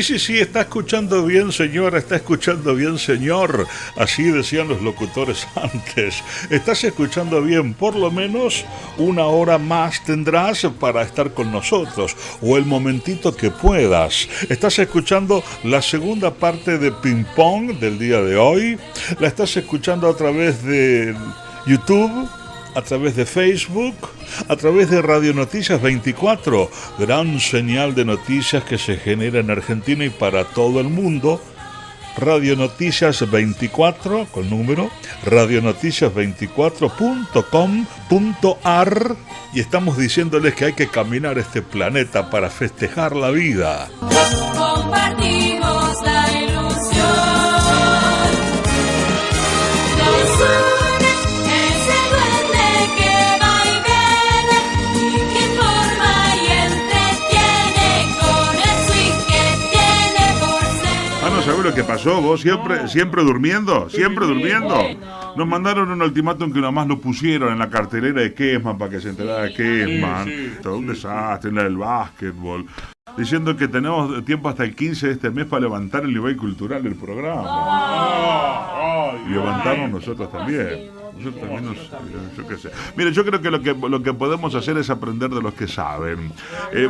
Sí, está escuchando bien, señora, está escuchando bien, señor. Así decían los locutores antes. Estás escuchando bien, por lo menos una hora más tendrás para estar con nosotros, o el momentito que puedas. Estás escuchando la segunda parte de Ping Pong del día de hoy. La estás escuchando a través de YouTube, a través de Facebook, a través de Radio Noticias 24, gran señal de noticias que se genera en Argentina y para todo el mundo. Radio Noticias 24, con número, radionoticias24.com.ar, y estamos diciéndoles que hay que caminar este planeta para festejar la vida. Compartimos la ilusión. ¿Sabes lo que pasó? ¿Vos siempre durmiendo? ¿Siempre durmiendo? Nos mandaron un ultimátum que nomás lo pusieron en la cartelera de Kesman para que se enterara de Kesman. Todo un desastre en la del básquetbol. Diciendo que tenemos tiempo hasta el 15 de este mes para levantar el nivel cultural del programa. Y levantamos nosotros también. Nosotros también yo qué sé. Mire, yo creo que lo que podemos hacer es aprender de los que saben.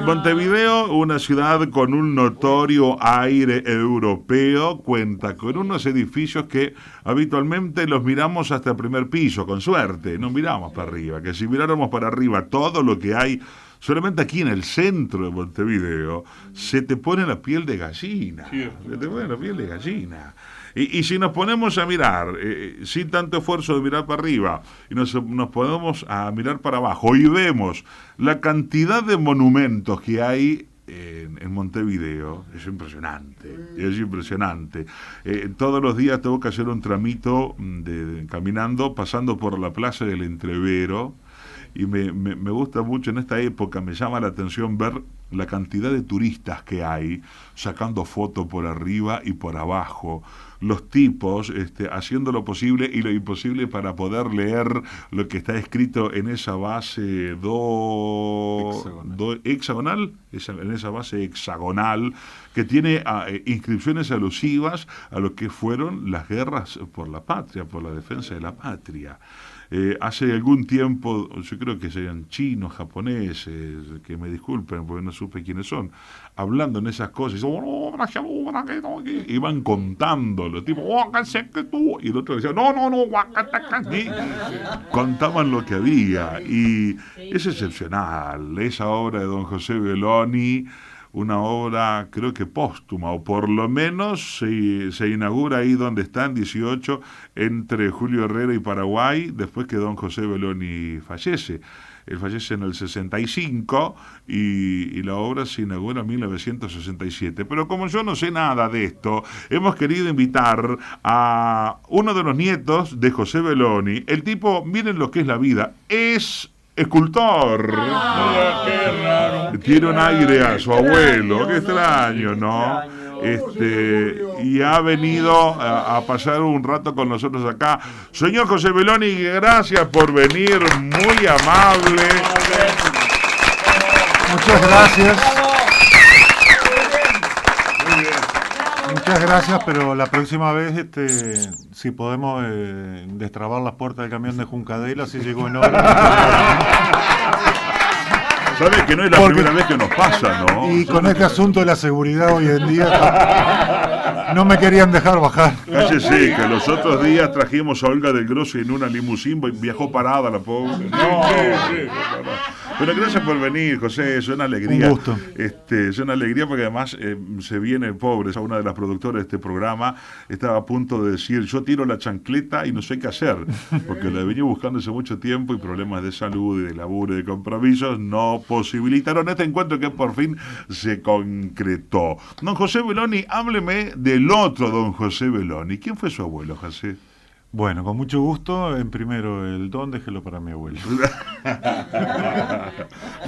Montevideo, una ciudad con un notorio aire europeo, cuenta con unos edificios que habitualmente los miramos hasta el primer piso, con suerte, no miramos para arriba, que si miráramos para arriba todo lo que hay solamente aquí en el centro de Montevideo, se te pone la piel de gallina. Se te pone la piel de gallina. Y si nos ponemos a mirar, sin tanto esfuerzo de mirar para arriba, y nos ponemos a mirar para abajo, y vemos la cantidad de monumentos que hay en Montevideo, es impresionante, todos los días tengo que hacer un tramito caminando, pasando por la Plaza del Entrevero, y me gusta mucho en esta época, me llama la atención ver la cantidad de turistas que hay, sacando fotos por arriba y por abajo, los tipos haciendo lo posible y lo imposible para poder leer lo que está escrito en esa base hexagonal, en esa base hexagonal, que tiene inscripciones alusivas a lo que fueron las guerras por la patria, por la defensa de la patria. Hace algún tiempo, yo creo que serían chinos, japoneses, que me disculpen porque no supe quiénes son, hablando en esas cosas, y iban contándolo, tipo, y el otro decía, no, y contaban lo que había, y es excepcional, esa obra de don José Belloni, una obra creo que póstuma, o por lo menos se inaugura ahí donde está en 18, entre Julio Herrera y Paraguay, después que don José Belloni fallece. Él fallece en el 65 y la obra se inaugura en 1967. Pero como yo no sé nada de esto, hemos querido invitar a uno de los nietos de José Belloni. El tipo, miren lo que es la vida, es escultor. Qué raro. Tiene un aire a su abuelo, qué extraño, ¿no? Y ha venido a pasar un rato con nosotros acá. Señor José Belloni, gracias por venir, muy amable. Muchas gracias. Muchas gracias, pero la próxima vez, si podemos destrabar las puertas del camión de Juncadela, si llegó en hora. ¿Sabes que no es la primera vez que nos pasa, no? Y con este asunto de la seguridad hoy en día, no me querían dejar bajar. Cállese, que los otros días trajimos a Olga del Grosso en una limusina y viajó parada la pobre. No. Pero gracias por venir, José, es una alegría. Un gusto. Es una alegría porque además se viene pobre. Una de las productoras de este programa estaba a punto de decir, yo tiro la chancleta y no sé qué hacer, porque la venía buscando hace mucho tiempo y problemas de salud y de laburo y de compromisos no posibilitaron este encuentro que por fin se concretó. Don José Belloni, hábleme del otro don José Belloni. ¿Quién fue su abuelo, José? Bueno, con mucho gusto. En primero, el don, déjelo para mi abuelo.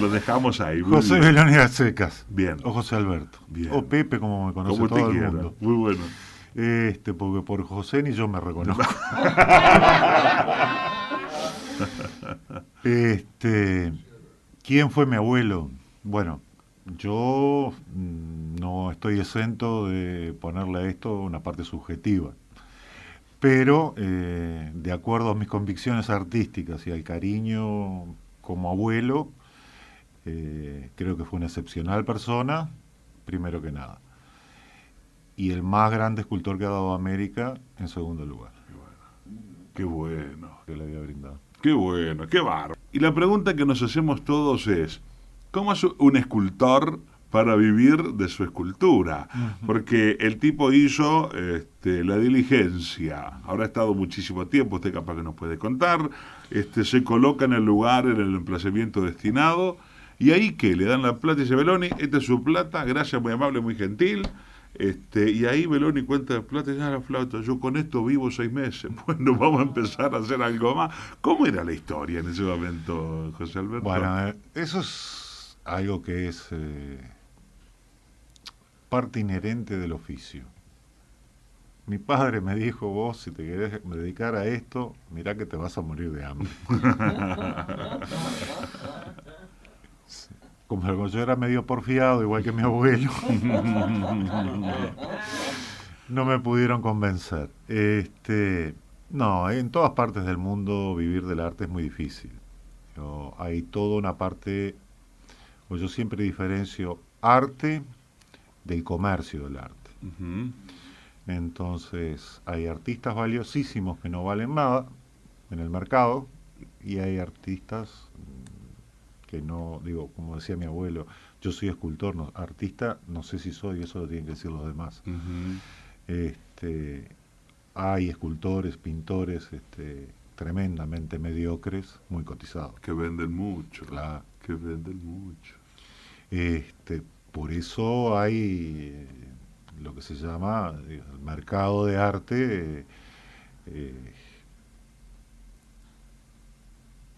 Lo dejamos ahí. José Belloni a secas. Bien. O José Alberto. Bien. O Pepe, como me conoce como todo el quiera. mundo. Muy bueno. Porque por José ni yo me reconozco. ¿Quién fue mi abuelo? Bueno, Yo no estoy exento de ponerle a esto una parte subjetiva, pero de acuerdo a mis convicciones artísticas y al cariño como abuelo, creo que fue una excepcional persona, primero que nada. Y el más grande escultor que ha dado América en segundo lugar. Qué bueno. Que le había brindado. Qué bueno, qué bárbaro. Y la pregunta que nos hacemos todos es, ¿cómo hace un escultor para vivir de su escultura? Porque el tipo hizo la diligencia, habrá estado muchísimo tiempo, usted capaz que nos puede contar, se coloca en el lugar, en el emplazamiento destinado, y ahí que le dan la plata y dice, Belloni, esta es su plata, gracias, muy amable, muy gentil. Y ahí Belloni cuenta de plata y dice, la flauta, yo con esto vivo 6 meses. Bueno, vamos a empezar a hacer algo más. ¿Cómo era la historia en ese momento, José Alberto? Bueno, eso es algo que es parte inherente del oficio. Mi padre me dijo, vos si te querés dedicar a esto, mirá que te vas a morir de hambre. Como yo era medio porfiado, igual que mi abuelo, no me pudieron convencer. No, en todas partes del mundo vivir del arte es muy difícil. Hay toda una parte, yo siempre diferencio arte del comercio del arte. Uh-huh. Entonces, hay artistas valiosísimos que no valen nada en el mercado y hay artistas que no, digo, como decía mi abuelo, yo soy escultor, no, artista no sé si soy, eso lo tienen que decir los demás. Uh-huh. Hay escultores, pintores tremendamente mediocres, muy cotizados. Que venden mucho. Claro. Que venden mucho. Por eso hay lo que se llama el mercado de arte.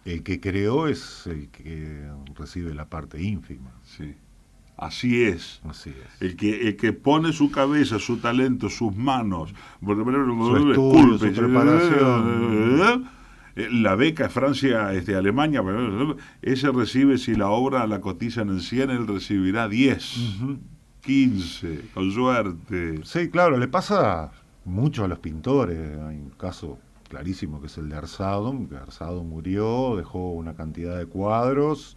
El que creó es el que recibe la parte ínfima. Sí. Así es. Así es. El que pone su cabeza, su talento, sus manos, su estudio, su preparación. La beca Francia, Alemania, ese recibe, si la obra la cotizan en 100, él recibirá 10, uh-huh. 15, con suerte. Sí, claro, le pasa mucho a los pintores. Hay un caso clarísimo que es el de Arsádom, que Arsádom murió, dejó una cantidad de cuadros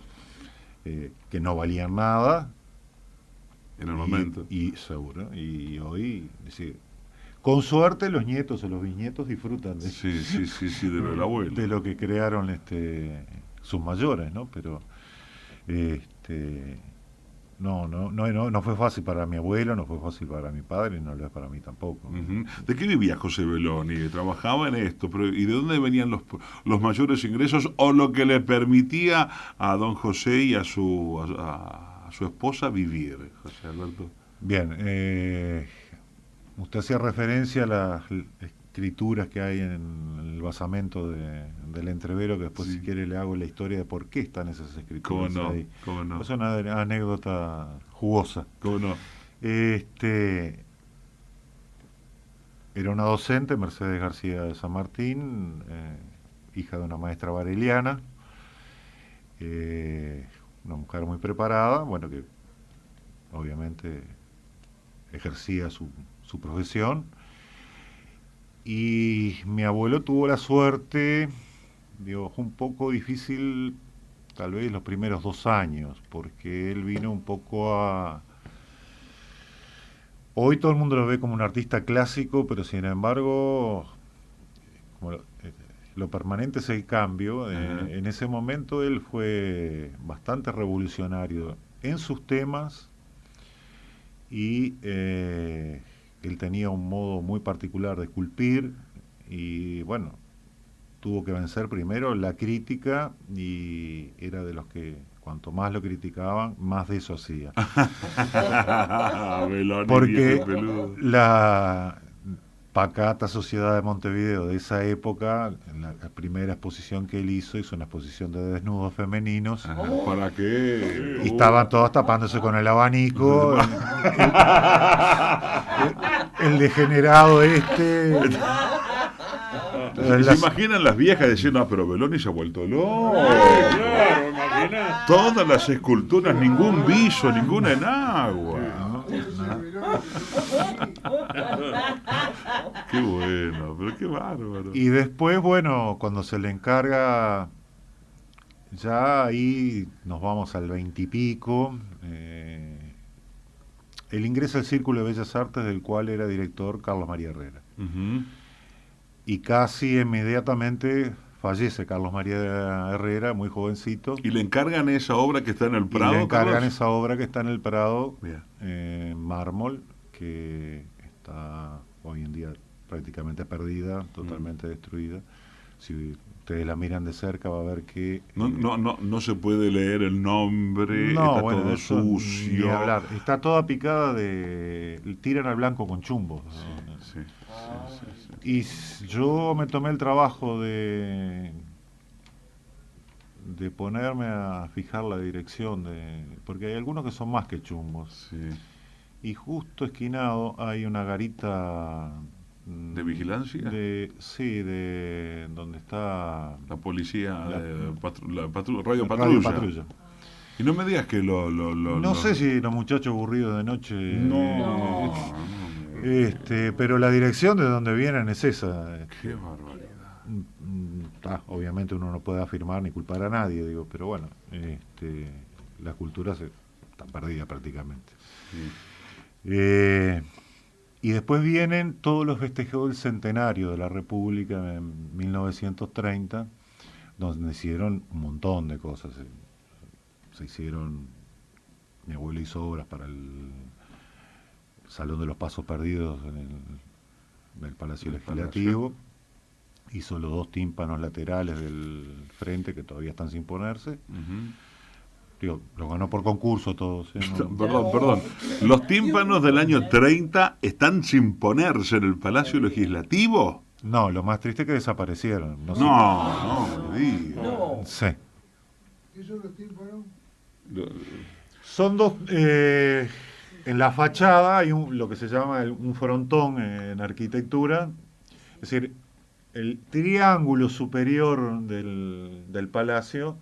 que no valían nada. En el momento. Y seguro, y hoy, decir, con suerte los nietos o los bisnietos disfrutan de, de lo del abuelo. De lo que crearon sus mayores, ¿no? Pero no fue fácil para mi abuelo, no fue fácil para mi padre, y no lo es para mí tampoco. Uh-huh. ¿De qué vivía José Belloni? ¿Trabajaba en esto? ¿Y de dónde venían los mayores ingresos o lo que le permitía a don José y a su esposa vivir, José Alberto? Bien, usted hacía referencia a las escrituras que hay en el basamento del entrevero, que después si quiere le hago la historia de por qué están esas escrituras ahí. ¿Cómo no? Es una anécdota jugosa. ¿Cómo no? Era una docente, Mercedes García de San Martín, hija de una maestra vareliana, una mujer muy preparada, bueno, que obviamente ejercía su profesión. Y mi abuelo tuvo la suerte, digo, fue un poco difícil tal vez los primeros 2 años, porque él vino un poco a... Hoy todo el mundo lo ve como un artista clásico, pero sin embargo, como lo permanente es el cambio. En ese momento él fue bastante revolucionario en sus temas y él tenía un modo muy particular de esculpir y bueno, tuvo que vencer primero la crítica y era de los que cuanto más lo criticaban, más de eso hacía. Porque la pacata sociedad de Montevideo de esa época, la primera exposición que él hizo una exposición de desnudos femeninos. ¿Para qué? Y estaban todos tapándose con el abanico. el degenerado Y se imaginan las viejas diciendo, ah, pero Belloni se ha vuelto loco. Claro, imagina. Todas las esculturas, ningún viso, ninguna en agua. Qué bueno, pero qué bárbaro. Y después, bueno, cuando se le encarga, ya ahí nos vamos al 20 y pico, él ingresa al Círculo de Bellas Artes, del cual era director Carlos María Herrera. Uh-huh. Y casi inmediatamente fallece Carlos María Herrera, muy jovencito. ¿Y le encargan esa obra que está en el Prado? Y le encargan Carlos? esa obra que está en el Prado, Bien. mármol, que está hoy en día prácticamente perdida, totalmente destruida. Si ustedes la miran de cerca va a ver que... No se puede leer el nombre, no, está bueno, todo de eso sucio. ni hablar. Está toda picada tiran al blanco con chumbo. Sí. Y yo me tomé el trabajo de ponerme a fijar la dirección, porque hay algunos que son más que chumbos. Sí. Y justo esquinado hay una garita... ¿De vigilancia? Sí, de donde está... La policía, Radio Radio Patrulla. Y no me digas que No sé si los muchachos aburridos de noche... No. pero la dirección de donde vienen es esa. Qué barbaridad. Obviamente uno no puede afirmar ni culpar a nadie, digo, pero bueno, la cultura está perdida prácticamente. Sí. Y después vienen todos los festejos del centenario de la República en 1930, donde hicieron un montón de cosas. Se hicieron, mi abuelo hizo obras para el Salón de los Pasos Perdidos en el Palacio Legislativo. Hizo los 2 tímpanos laterales del frente que todavía están sin ponerse. Uh-huh. Digo, los ganó por concurso todos. ¿No? Perdón. Los tímpanos del año 30 están sin ponerse en el Palacio Legislativo. No, lo más triste es que desaparecieron. No me digas. No. Sí. ¿Qué son los tímpanos? Son 2... en la fachada hay lo que se llama un frontón en arquitectura. Es decir, el triángulo superior del palacio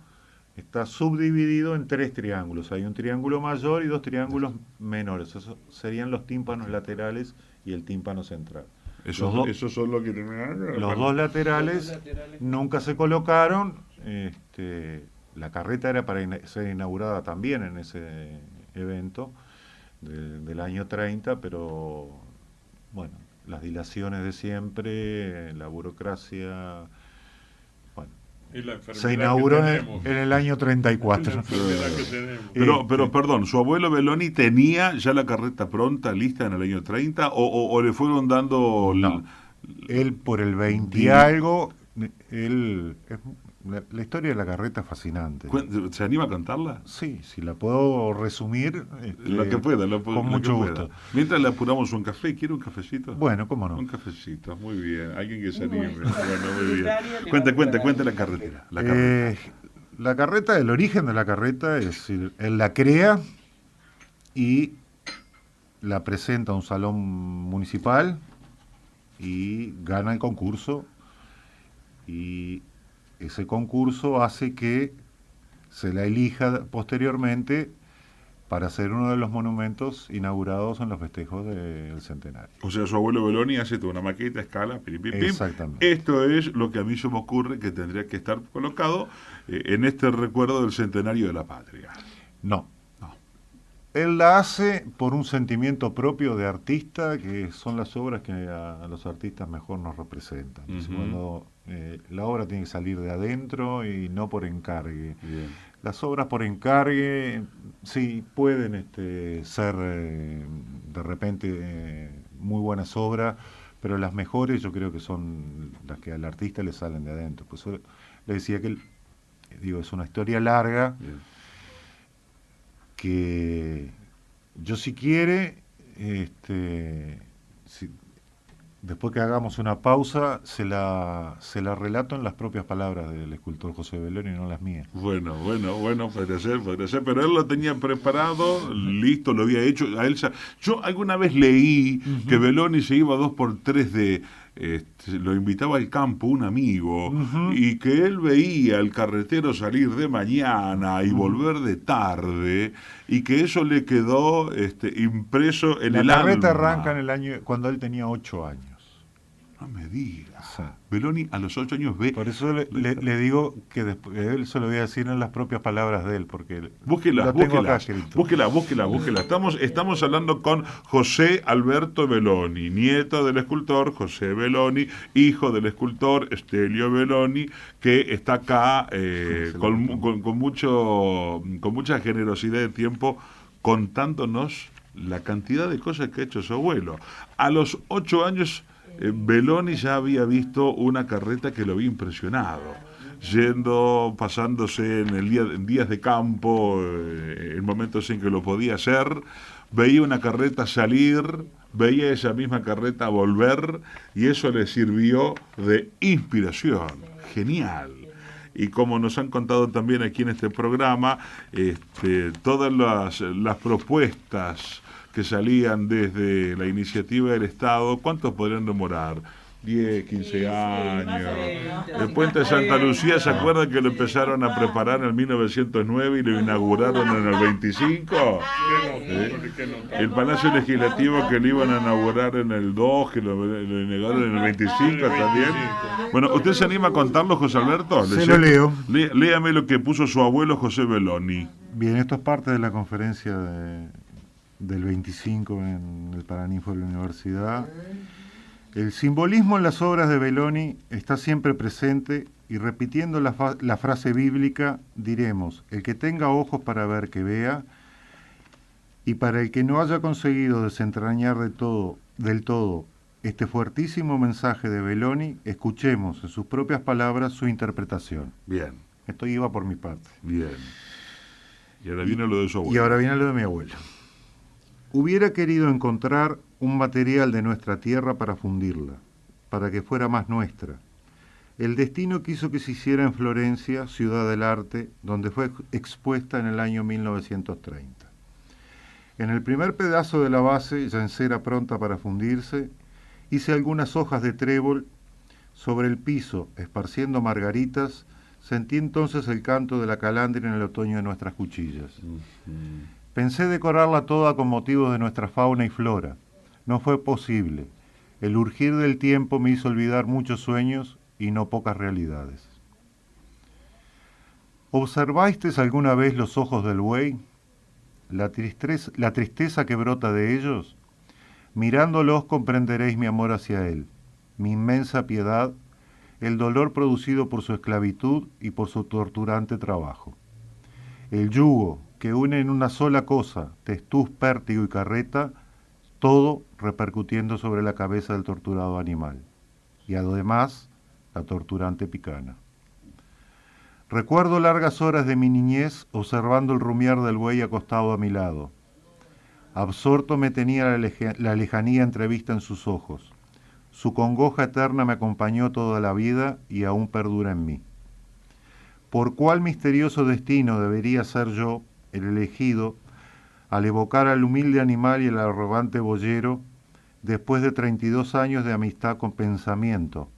está subdividido en 3 triángulos. Hay un triángulo mayor y 2 triángulos menores. Esos serían los tímpanos laterales y el tímpano central. Esos son los que Los 2 laterales nunca se colocaron. La carreta era para ser inaugurada también en ese evento del año 30, pero bueno, las dilaciones de siempre, la burocracia... Se inauguró en el año 34. Pero perdón, ¿su abuelo Belloni tenía ya la carreta pronta, lista en el año 30? ¿O le fueron dando...? No, él por el 20 y algo, la historia de la carreta es fascinante. ¿Se anima a cantarla? Sí, si la puedo resumir. Lo que pueda, con mucho gusto. Mientras le apuramos un café, ¿quiere un cafecito? Bueno, cómo no. Un cafecito, muy bien. Alguien que se anime. Bueno, muy bien. Cuente la carretera. La carreta, el origen de la carreta es decir, él la crea y la presenta a un salón municipal y gana el concurso, y ese concurso hace que se la elija posteriormente para ser uno de los monumentos inaugurados en los festejos del centenario. O sea, su abuelo Belloni hace toda una maqueta, escala, pim. Exactamente. Esto es lo que a mí se me ocurre que tendría que estar colocado en este recuerdo del centenario de la patria. No. Él la hace por un sentimiento propio de artista, que son las obras que a los artistas mejor nos representan. Uh-huh. Cuando la obra tiene que salir de adentro y no por encargue. Bien. Las obras por encargue sí pueden ser de repente muy buenas obras, pero las mejores yo creo que son las que al artista le salen de adentro. Pues le decía que es una historia larga. Bien. Que yo si quiere, después que hagamos una pausa, se la relato en las propias palabras del escultor José Belloni, no las mías. Bueno, podría ser, pero él lo tenía preparado, listo, lo había hecho. Yo alguna vez leí que Belloni se iba 2x3 lo invitaba al campo un amigo y que él veía al carretero salir de mañana y volver de tarde y que eso le quedó impreso en el alma. La carreta arranca en el año cuando él tenía 8 años. No me digas. Sí. Beloni a los 8 años ve... Por eso le digo que después, él se lo voy a decir en las propias palabras de él, porque Búsquela. Estamos hablando con José Alberto Beloni, nieto del escultor José Beloni, hijo del escultor Estelio Beloni, que está acá con mucha generosidad de tiempo contándonos la cantidad de cosas que ha hecho su abuelo. A los 8 años... Beloni ya había visto una carreta que lo había impresionado, pasándose en días de campo, en momentos en que lo podía hacer, veía una carreta salir, veía esa misma carreta volver, y eso le sirvió de inspiración. Genial. Y como nos han contado también aquí en este programa, todas las propuestas que salían desde la iniciativa del Estado, ¿cuántos podrían demorar? 10, 15 años. El puente de Santa Lucía, ¿se acuerdan que lo empezaron a preparar en el 1909 y lo inauguraron en el 25? El Palacio Legislativo, que lo iban a inaugurar en el 2, que lo inauguraron en el 25 también. Bueno, ¿usted se anima a contarlo, José Alberto? Se lo leo. Léame lo que puso su abuelo José Beloni. Bien, esto es parte de la conferencia del 25 en el Paraninfo de la Universidad. El simbolismo en las obras de Beloni está siempre presente y repitiendo la frase bíblica diremos: el que tenga ojos para ver que vea, y para el que no haya conseguido desentrañar del todo este fuertísimo mensaje de Beloni, escuchemos en sus propias palabras su interpretación. Bien. Esto iba por mi parte. Bien. Y ahora viene lo de su abuelo. Y ahora viene lo de mi abuelo. Hubiera querido encontrar un material de nuestra tierra para fundirla, para que fuera más nuestra. El destino quiso que se hiciera en Florencia, ciudad del arte, donde fue expuesta en el año 1930. En el primer pedazo de la base, ya en cera pronta para fundirse, hice algunas hojas de trébol. Sobre el piso, esparciendo margaritas, sentí entonces el canto de la calandria en el otoño de nuestras cuchillas. Pensé decorarla toda con motivos de nuestra fauna y flora. No fue posible. El urgir del tiempo me hizo olvidar muchos sueños y no pocas realidades. ¿Observasteis alguna vez los ojos del buey? La tristeza que brota de ellos. Mirándolos comprenderéis mi amor hacia él, mi inmensa piedad, el dolor producido por su esclavitud y por su torturante trabajo. El yugo que une en una sola cosa testuz, pértigo y carreta, todo repercutiendo sobre la cabeza del torturado animal, y además la torturante picana. Recuerdo largas horas de mi niñez observando el rumiar del buey acostado a mi lado. Absorto me tenía la lejanía entrevista en sus ojos. Su congoja eterna me acompañó toda la vida y aún perdura en mí. ¿Por cuál misterioso destino debería ser yo el elegido al evocar al humilde animal y al arrogante boyero después de 32 años de amistad con Pensamiento,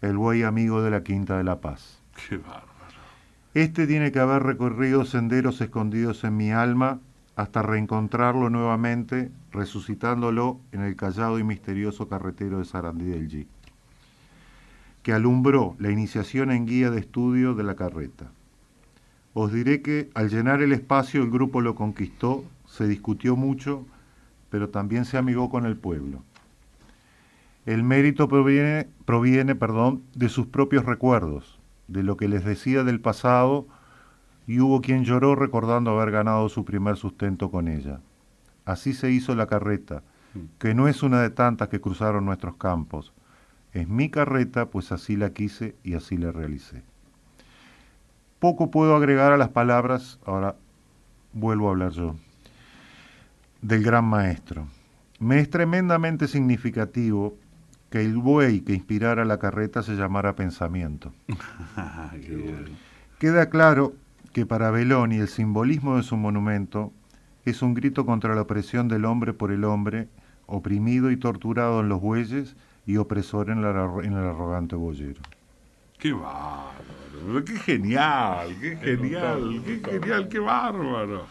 el buey amigo de la Quinta de la Paz? ¡Qué bárbaro! Este tiene que haber recorrido senderos escondidos en mi alma hasta reencontrarlo nuevamente, resucitándolo en el callado y misterioso carretero de Sarandí del G, que alumbró la iniciación en guía de estudio de la carreta. Os diré que al llenar el espacio el grupo lo conquistó, se discutió mucho, pero también se amigó con el pueblo. El mérito proviene de sus propios recuerdos, de lo que les decía del pasado, y hubo quien lloró recordando haber ganado su primer sustento con ella. Así se hizo la carreta, que no es una de tantas que cruzaron nuestros campos. Es mi carreta, pues así la quise y así la realicé. Poco puedo agregar a las palabras, ahora vuelvo a hablar yo, del gran maestro. Me es tremendamente significativo que el buey que inspirara la carreta se llamara Pensamiento. Queda claro que para Beloni el simbolismo de su monumento es un grito contra la opresión del hombre por el hombre, oprimido y torturado en los bueyes y opresor en el arrogante boyero. ¡Qué bárbaro! ¡Qué genial! ¡Qué genial! ¡Qué genial! ¡Qué bárbaro!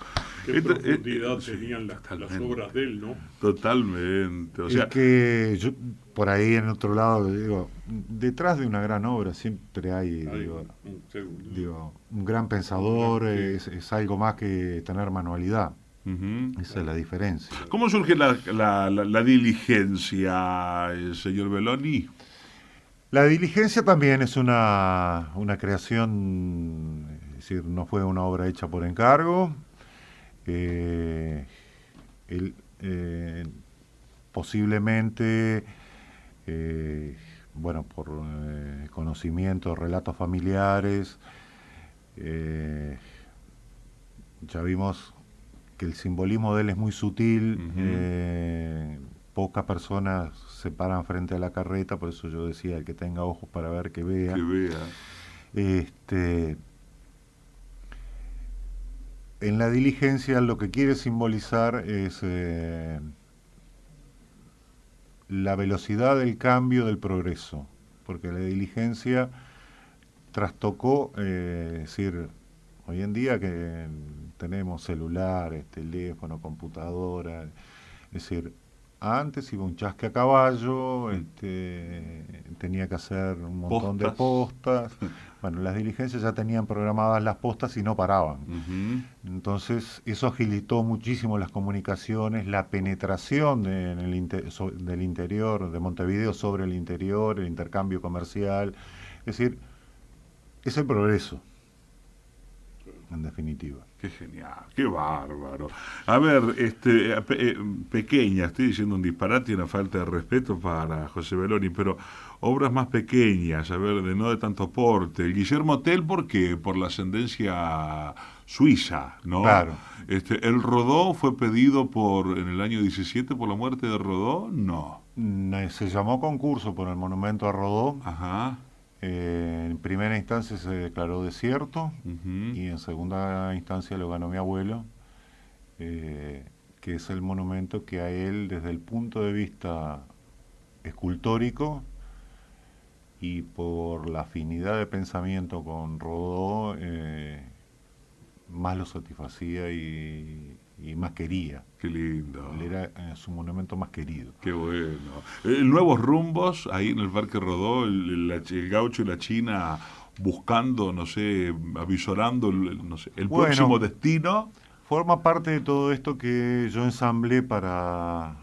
Qué profundidad tenían las obras de él, ¿no? Totalmente. O sea, es que yo, por ahí en otro lado, digo, detrás de una gran obra siempre hay, digo, un gran pensador, es algo más que tener manualidad. Esa es la diferencia. ¿cómo surge la diligencia, señor Belloni? La diligencia también es una creación, es decir, no fue una obra hecha por encargo. Posiblemente, bueno, por conocimiento, relatos familiares, ya vimos que el simbolismo de él es muy sutil. Pocas personas se paran frente a la carreta, por eso yo decía, el que tenga ojos para ver, que vea. Que vea. En la diligencia lo que quiere simbolizar es la velocidad del cambio, del progreso, porque la diligencia trastocó, es decir, hoy en día que tenemos celulares, teléfono, computadora, es decir, antes iba un chasque a caballo, tenía que hacer un montón de postas. Bueno, las diligencias ya tenían programadas las postas y no paraban. Entonces, eso agilitó muchísimo las comunicaciones, la penetración del interior de Montevideo sobre el interior, el intercambio comercial. Es decir, es el progreso, en definitiva. Qué genial, qué bárbaro. A ver, pequeña, estoy diciendo un disparate y una falta de respeto para José Belloni, pero obras más pequeñas, a ver, no de tanto porte. El Guillermo Tell, ¿por qué? Por la ascendencia suiza, ¿no? Claro. ¿El Rodó fue pedido en el año 17 por la muerte de Rodó? No. Se llamó concurso por el monumento a Rodó. Ajá. En primera instancia se declaró desierto y en segunda instancia lo ganó mi abuelo, que es el monumento que a él, desde el punto de vista escultórico y por la afinidad de pensamiento con Rodó, más lo satisfacía y más quería. Qué lindo. Él era su monumento más querido. Qué bueno. Nuevos rumbos, ahí en el Parque Rodó, el gaucho y la china buscando, no sé, avisorando, no sé, el próximo destino. Forma parte de todo esto que yo ensamblé para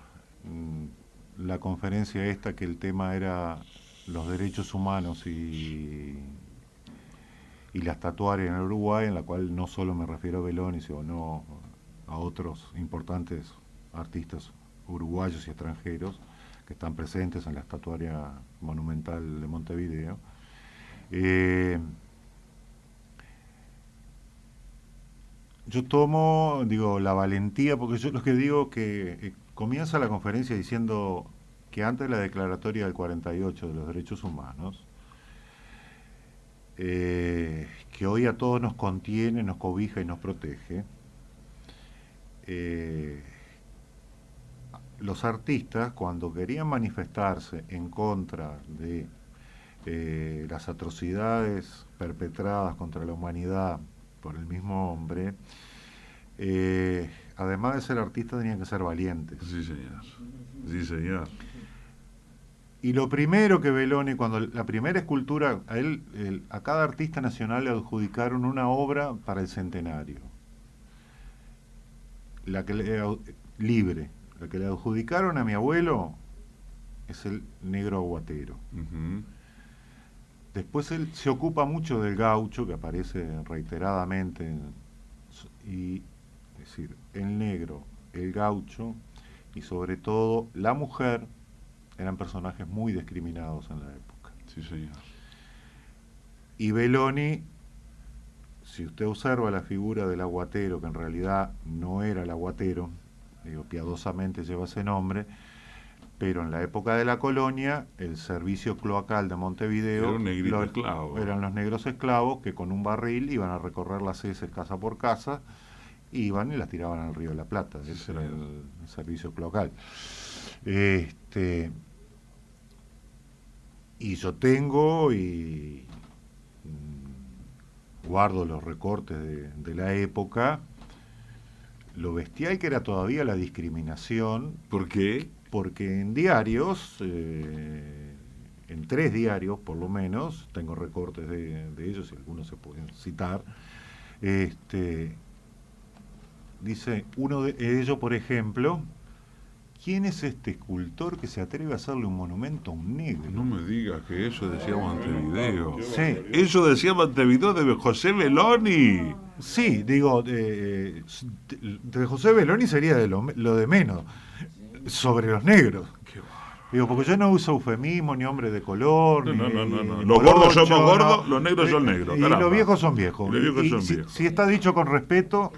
la conferencia esta, que el tema era los derechos humanos y la estatuaria en el Uruguay, en la cual no solo me refiero a Belloni, sino a otros importantes artistas uruguayos y extranjeros que están presentes en la estatuaria monumental de Montevideo. Yo tomo, la valentía, porque yo lo que digo que comienza la conferencia diciendo que antes de la declaratoria del 48 de los derechos humanos, que hoy a todos nos contiene, nos cobija y nos protege, los artistas, cuando querían manifestarse en contra de las atrocidades perpetradas contra la humanidad por el mismo hombre, además de ser artistas tenían que ser valientes. Sí, señor. Sí, señor. Y lo primero que Belloni, cuando la primera escultura, a cada artista nacional le adjudicaron una obra para el centenario. La que le adjudicaron a mi abuelo es el Negro Aguatero. Después él se ocupa mucho del gaucho, que aparece reiteradamente, es decir, el negro, el gaucho y sobre todo la mujer eran personajes muy discriminados en la época. Sí, señor. Y Belloni, si usted observa la figura del aguatero, que en realidad no era el aguatero, piadosamente lleva ese nombre, pero en la época de la colonia, el servicio cloacal de Montevideo era un negrito esclavo. Eran los negros esclavos que con un barril iban a recorrer las heces casa por casa, iban y las tiraban al río de la Plata. Ese era el servicio cloacal. Y yo tengo guardo los recortes de la época, lo bestial que era todavía la discriminación. ¿Por qué? Porque en diarios, en 3 diarios por lo menos, tengo recortes de ellos, y algunos se pueden citar, dice uno de ellos, por ejemplo: ¿quién es este escultor que se atreve a hacerle un monumento a un negro? No me digas que eso decía Montevideo. Sí. Eso decía Montevideo de José Belloni. Sí, digo, de José Belloni sería lo de menos, sobre los negros. Qué bárbaro. Digo, porque yo no uso eufemismo, ni hombre de color, No. ni Los gordos morocho, somos gordos, no. los negros son negros. Y caramba. los viejos son viejos. Y los viejos son si, viejos. si está dicho con respeto,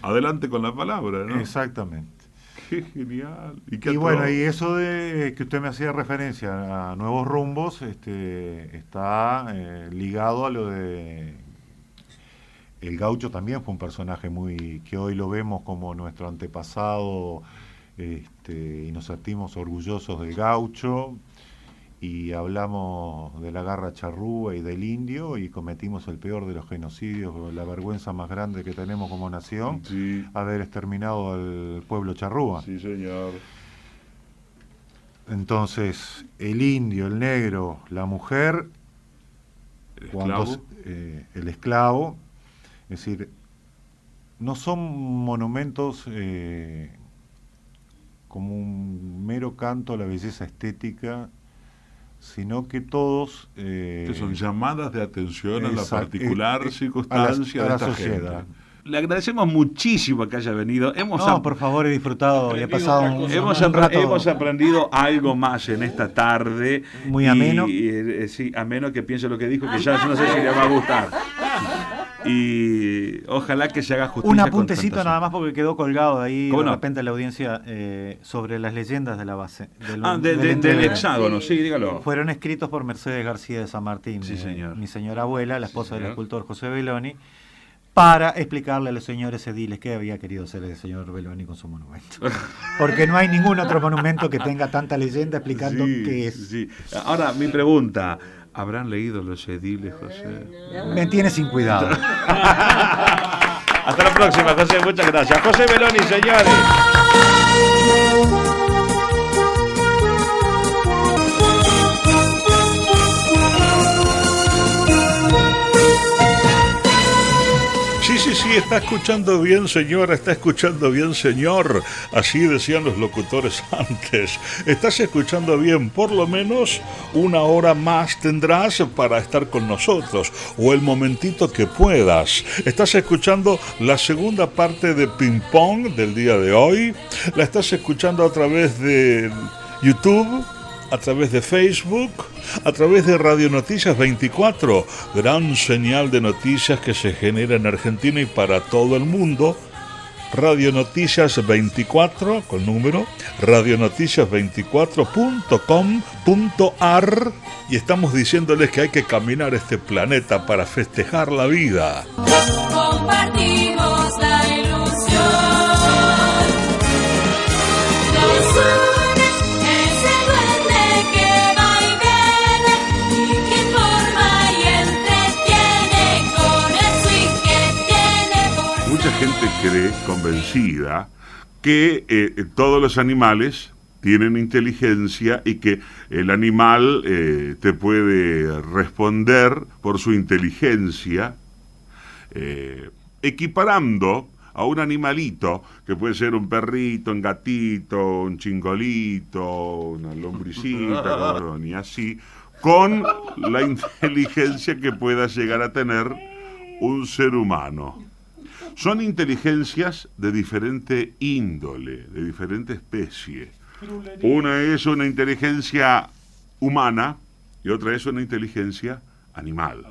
Adelante con la palabra, ¿no? exactamente. Qué genial. Y bueno, y eso de que usted me hacía referencia a Nuevos Rumbos, está ligado a lo de... El Gaucho también fue un personaje que hoy lo vemos como nuestro antepasado, y nos sentimos orgullosos del Gaucho, y hablamos de la garra charrúa y del indio, y cometimos el peor de los genocidios, la vergüenza más grande que tenemos como nación, Sí, haber exterminado al pueblo charrúa. sí, señor. Entonces, el indio, el negro, la mujer, ¿El esclavo? El esclavo, es decir, no son monumentos como un mero canto a la belleza estética, sino que todos... Que son llamadas de atención a la exacto, particular circunstancia a de la esta sociedad. gente. Le agradecemos muchísimo que haya venido. por favor, he disfrutado y he pasado un rato hemos aprendido algo más en esta tarde. muy ameno. Sí, ameno, que piense lo que dijo, que ya no sé si le va a gustar. Y ojalá que se haga justicia. Un con apuntecito tantas- nada más porque quedó colgado ahí ¿Cómo de no? repente la audiencia sobre las leyendas de la base. Del hexágono, sí, dígalo. Fueron escritos por Mercedes García de San Martín, Sí, señor. mi señora abuela, la esposa del señor. escultor José Belloni, para explicarle a los señores ediles qué había querido hacer el señor Belloni con su monumento. Porque no hay ningún otro monumento que tenga tanta leyenda explicando Sí, qué es. sí. Ahora, mi pregunta: ¿habrán leído los ediles, José? Me tiene sin cuidado. Hasta la próxima, José. Muchas gracias. José Belloni, señores. Sí, está escuchando bien, señora, está escuchando bien, señor. Así decían los locutores antes. Estás escuchando bien, por lo menos una hora más tendrás para estar con nosotros, o el momentito que puedas. Estás escuchando la segunda parte de Ping Pong del día de hoy. La estás escuchando a través de YouTube, a través de Facebook, a través de Radio Noticias 24, gran señal de noticias que se genera en Argentina y para todo el mundo. Radio Noticias 24, con número, radionoticias24.com.ar, y estamos diciéndoles que hay que caminar este planeta para festejar la vida. Compartimos la ilusión. Nos une ese duende que va y viene y que informa y entretiene con el swing que tiene por Mucha gente cree, convencida, que todos los animales tienen inteligencia y que el animal te puede responder por su inteligencia, equiparando a un animalito, que puede ser un perrito, un gatito, un chingolito, una lombricita, y así, con la inteligencia que pueda llegar a tener un ser humano. Son inteligencias de diferente índole, de diferente especie. Una es una inteligencia humana y otra es una inteligencia animal.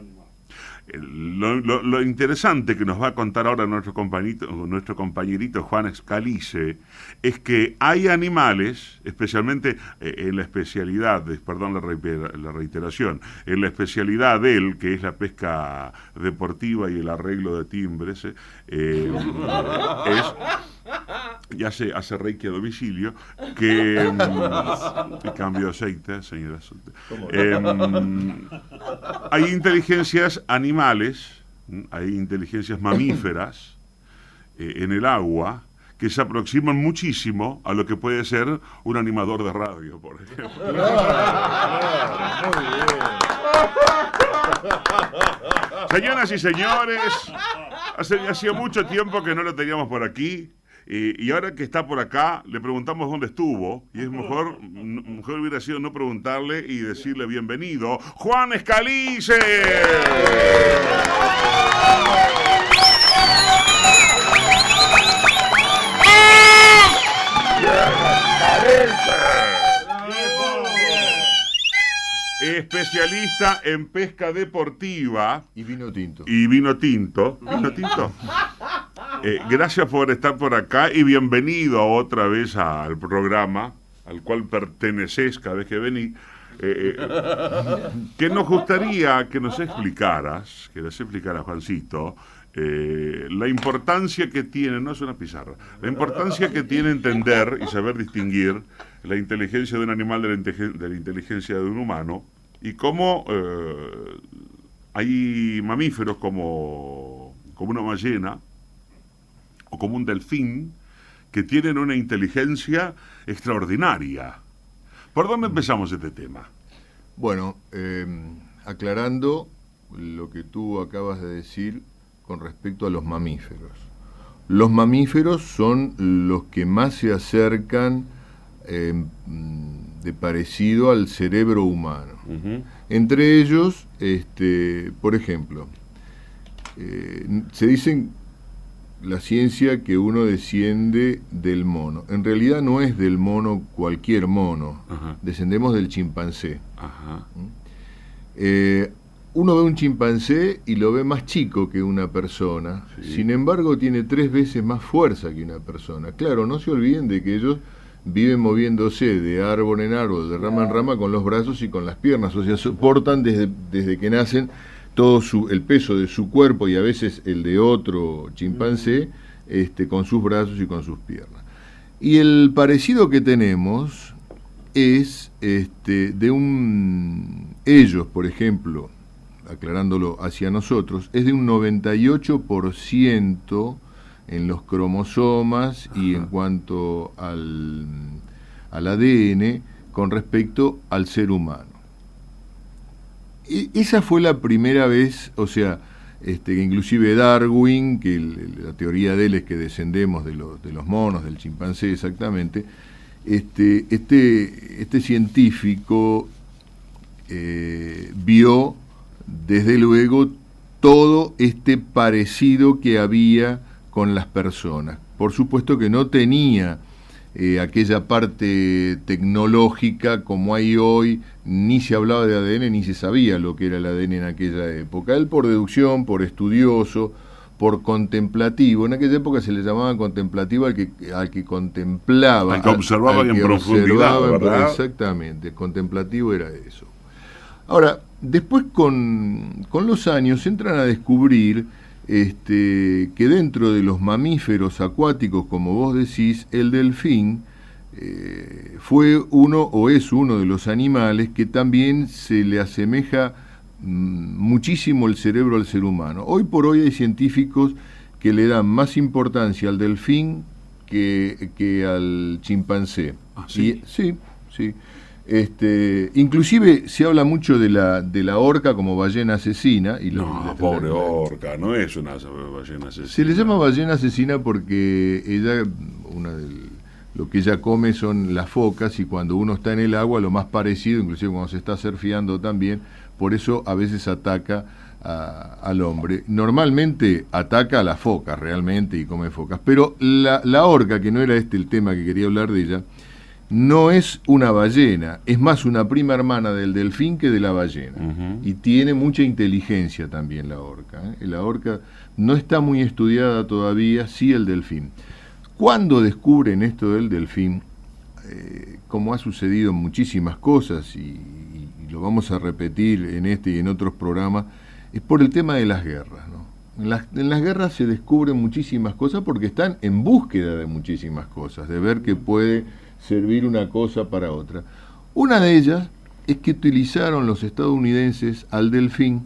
Lo interesante que nos va a contar ahora nuestro compañerito Juan Escalice es que hay animales, especialmente en la especialidad, perdón la reiteración, en la especialidad de él, que es la pesca deportiva y el arreglo de timbres, y hace reiki a domicilio, que cambio de aceite, señora. Hay inteligencias animales, hay inteligencias mamíferas en el agua que se aproximan muchísimo a lo que puede ser un animador de radio, por ejemplo. Señoras y señores, hacía mucho tiempo que no lo teníamos por aquí. Y ahora que está por acá, le preguntamos dónde estuvo. Y es mejor hubiera sido no preguntarle y decirle bienvenido. ¡Juan Escalice! Especialista en pesca deportiva. Y vino tinto. ¿Vino tinto? Gracias por estar por acá y bienvenido otra vez al programa al cual perteneces cada vez que venís. Que nos gustaría que nos explicaras, Juancito, la importancia que tiene, no es una pizarra, la importancia que tiene entender y saber distinguir la inteligencia de un animal de la inteligencia de un humano, y cómo hay mamíferos como una ballena o como un delfín que tienen una inteligencia extraordinaria. ¿Por dónde empezamos este tema? Bueno, aclarando lo que tú acabas de decir con respecto a los mamíferos. Los mamíferos son los que más se acercan de parecido al cerebro humano. Uh-huh. Entre ellos, por ejemplo, se dicen la ciencia que uno desciende del mono. En realidad no es del mono cualquier mono. Ajá. Descendemos del chimpancé. Ajá. Uno ve un chimpancé y lo ve más chico que una persona. Sí. Sin embargo, tiene 3 veces más fuerza que una persona. Claro, no se olviden de que ellos viven moviéndose de árbol en árbol, de rama en rama, con los brazos y con las piernas. O sea, soportan desde que nacen todo el peso de su cuerpo y a veces el de otro chimpancé, con sus brazos y con sus piernas. Y el parecido que tenemos es ellos, por ejemplo, aclarándolo hacia nosotros, es de un 98% en los cromosomas. Ajá. Y en cuanto al ADN con respecto al ser humano. Esa fue la primera vez, o sea, que inclusive Darwin, que la teoría de él es que descendemos de los monos, del chimpancé exactamente, este científico vio desde luego todo este parecido que había con las personas. Por supuesto que no tenía aquella parte tecnológica como hay hoy, ni se hablaba de ADN, ni se sabía lo que era el ADN en aquella época. Él, por deducción, por estudioso, por contemplativo, en aquella época se le llamaba contemplativo al que contemplaba, al que observaba en profundidad, ¿verdad? Exactamente, contemplativo era eso. Ahora, después con los años entran a descubrir que dentro de los mamíferos acuáticos, como vos decís, el delfín fue uno o es uno de los animales que también se le asemeja muchísimo el cerebro al ser humano. Hoy por hoy hay científicos que le dan más importancia al delfín que al chimpancé. ¿Ah, sí? Sí. Inclusive se habla mucho de la orca como ballena asesina. Pobre orca, no es una ballena asesina. Se le llama ballena asesina porque ella, lo que ella come son las focas, y cuando uno está en el agua, lo más parecido, inclusive cuando se está surfeando también, por eso a veces ataca al hombre. Normalmente ataca a las focas realmente y come focas, pero la orca, que no era el tema que quería hablar de ella, no es una ballena, es más una prima hermana del delfín que de la ballena. Uh-huh. Y tiene mucha inteligencia también la orca. La orca no está muy estudiada todavía, sí el delfín. Cuando descubren esto del delfín, como ha sucedido en muchísimas cosas, y lo vamos a repetir en este y en otros programas, es por el tema de las guerras, ¿no? En las guerras se descubren muchísimas cosas porque están en búsqueda de muchísimas cosas, de ver que puede servir una cosa para otra. Una de ellas es que utilizaron los estadounidenses al delfín,